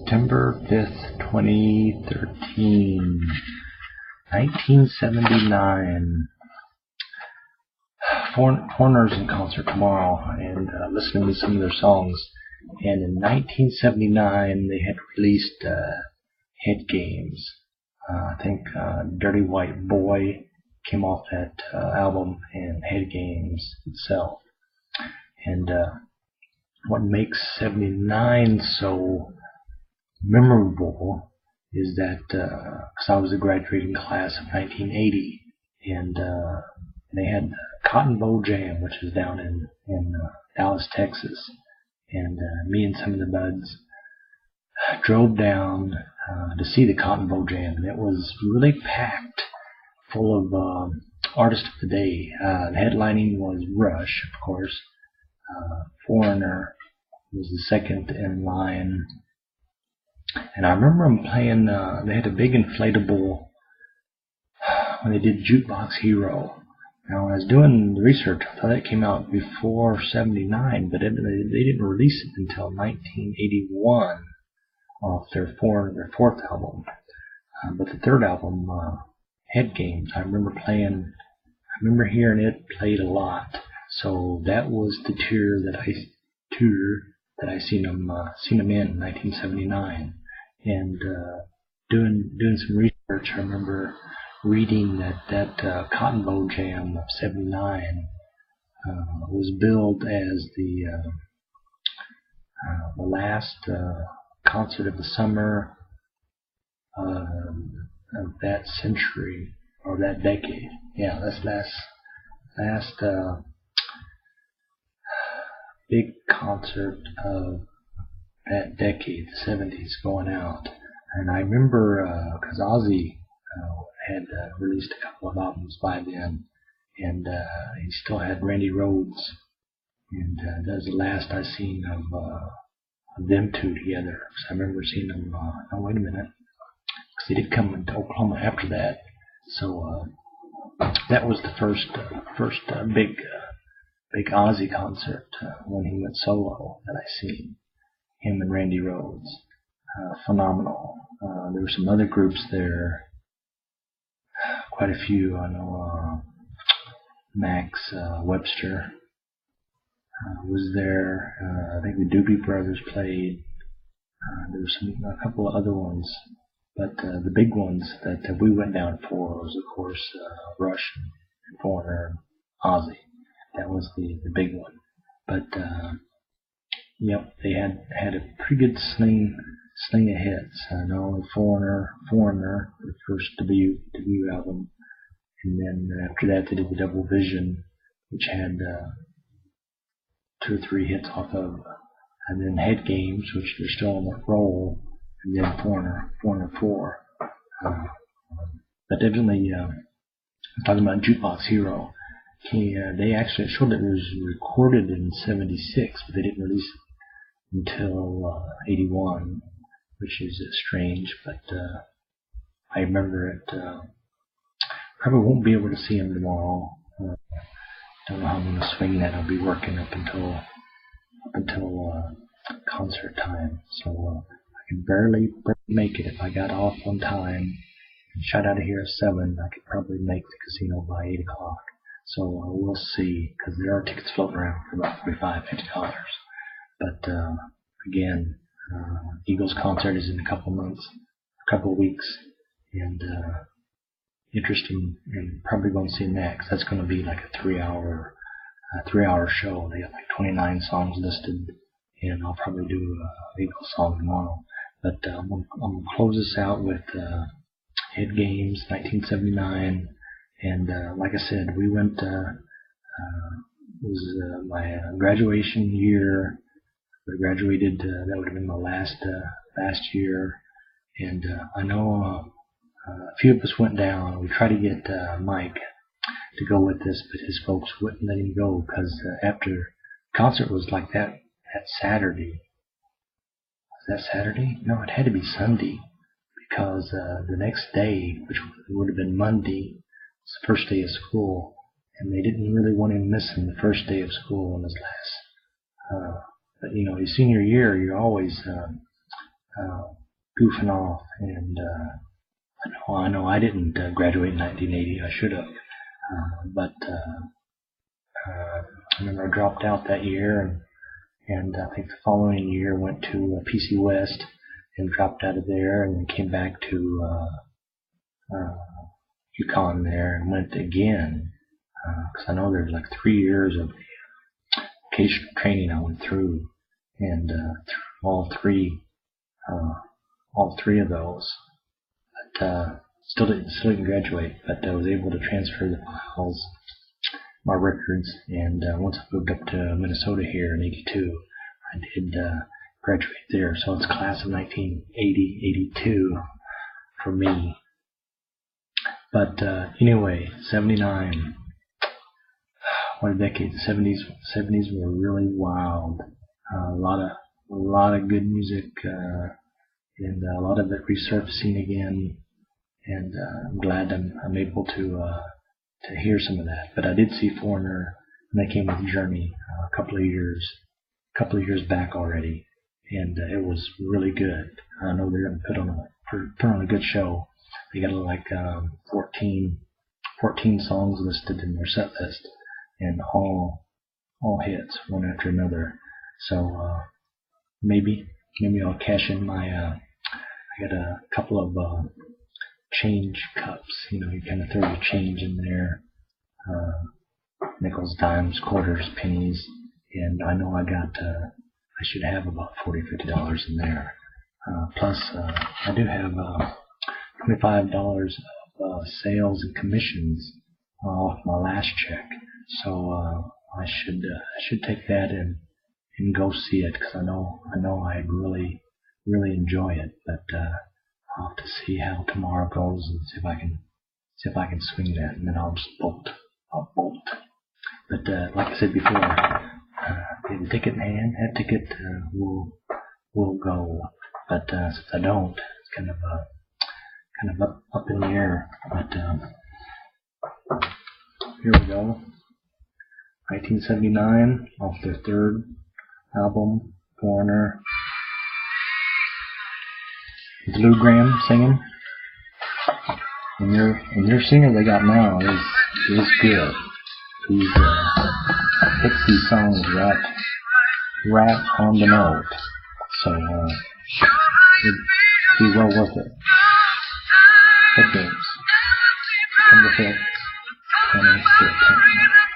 September 5th, 2013, 1979. Foreigners in concert tomorrow, and listening to some of their songs. And in 1979, they had released Head Games. I think Dirty White Boy came off that album, and Head Games itself. And what makes 79 so memorable is that because I was a graduating class of 1980, and they had Cotton Bowl Jam, which is down in Dallas, Texas, and me and some of the buds drove down to see the Cotton Bowl Jam, and it was really packed, full of artists of the day. The headlining was Rush, of course. Foreigner was the second in line, and I remember them playing. They had a big inflatable when they did Jukebox Hero. Now, when I was doing the research, I thought it came out before '79, but they didn't release it until 1981 off their fourth album. But the third album, Head Games, I remember hearing it played a lot. So that was the tour that I seen them in 1979, and doing some research. I remember reading that Cotton Bowl Jam of '79 was billed as the last concert of the summer of that century or that decade. Yeah, that's last big concert of that decade, the '70s, going out. And I remember because Ozzy had released a couple of albums by then, and he still had Randy Rhodes, and that was the last I seen of them two together. So I remember seeing them. Oh, wait a minute, because they did come to Oklahoma after that. So that was the first big Ozzy concert when he went solo that I seen. Him and Randy Rhodes, phenomenal. There were some other groups there. Quite a few. I know Max Webster was there. I think the Doobie Brothers played. There were a couple of other ones, but the big ones that we went down for was, of course, Rush and Foreigner and Ozzy. That was the big one. But yep, they had a pretty good sling of hits. I know Foreigner, the first debut album, and then after that they did the Double Vision, which had 2 or 3 hits off of, and then Head Games, which they're still on that roll, and then Foreigner 4. But definitely, talking about Jukebox Hero, they actually showed that it was recorded in '76, but they didn't release it until '81. Which is strange, but I remember it. Probably won't be able to see him tomorrow. Don't know how I'm going to swing that. I'll be working up until concert time, so I can barely make it. If I got off on time and shot out of here at 7, I could probably make the casino by 8 o'clock. So we'll see, because there are tickets floating around for about $45-50. But again. Eagles concert is in a couple of weeks, and interesting, and probably going to see next. That's going to be like a 3-hour show. They got like 29 songs listed, and I'll probably do a Eagles song tomorrow. But I'm going to close this out with Head Games, 1979, and like I said, we went. It was my graduation year. I graduated, that would have been my last year, and I know a few of us went down. We tried to get Mike to go with us, but his folks wouldn't let him go, because after concert was like that Saturday. Was that Saturday? No, it had to be Sunday, because the next day, which would have been Monday, was the first day of school, and they didn't really want him missing the first day of school in his last. But you know, his senior year, you're always goofing off, and I know I didn't graduate in 1980. I should have, but I remember I dropped out that year, and I think the following year went to PC West and dropped out of there, and then came back to UConn there and went again, because I know there's like 3 years of vocational training I went through, and all three of those, but still didn't graduate. But I was able to transfer the files, my records, and once I moved up to Minnesota here in '82, I did graduate there. So it's class of 1980-82 for me. But anyway, 79. What a decade! The 70s were really wild. A lot of good music, and a lot of it resurfacing again. And I'm glad I'm able to hear some of that. But I did see Foreigner when they came with Journey a couple of years back already, and it was really good. I know they're going to put on a good show. They got like 14 songs listed in their set list, and all hits, one after another. So maybe I'll cash in my. I got a couple of change cups. You kind of throw your change in there, nickels, dimes, quarters, pennies, and I know I should have about $40-50 in there. Plus, I do have $25 of sales and commissions off my last check, so I should take that and go see it, because I know I'd really enjoy it. But I'll have to see how tomorrow goes and see if I can swing that, and then I'll just bolt. But like I said before, the ticket in hand, that ticket will go. But since I don't, it's kind of up in the air. But here we go. 1979, off their third album, Foreigner. Is Lou Gramm singing? And their singer they got now is good. He's hits these songs right on the note. So it'd be well worth it. Head games. September 5th, 2014.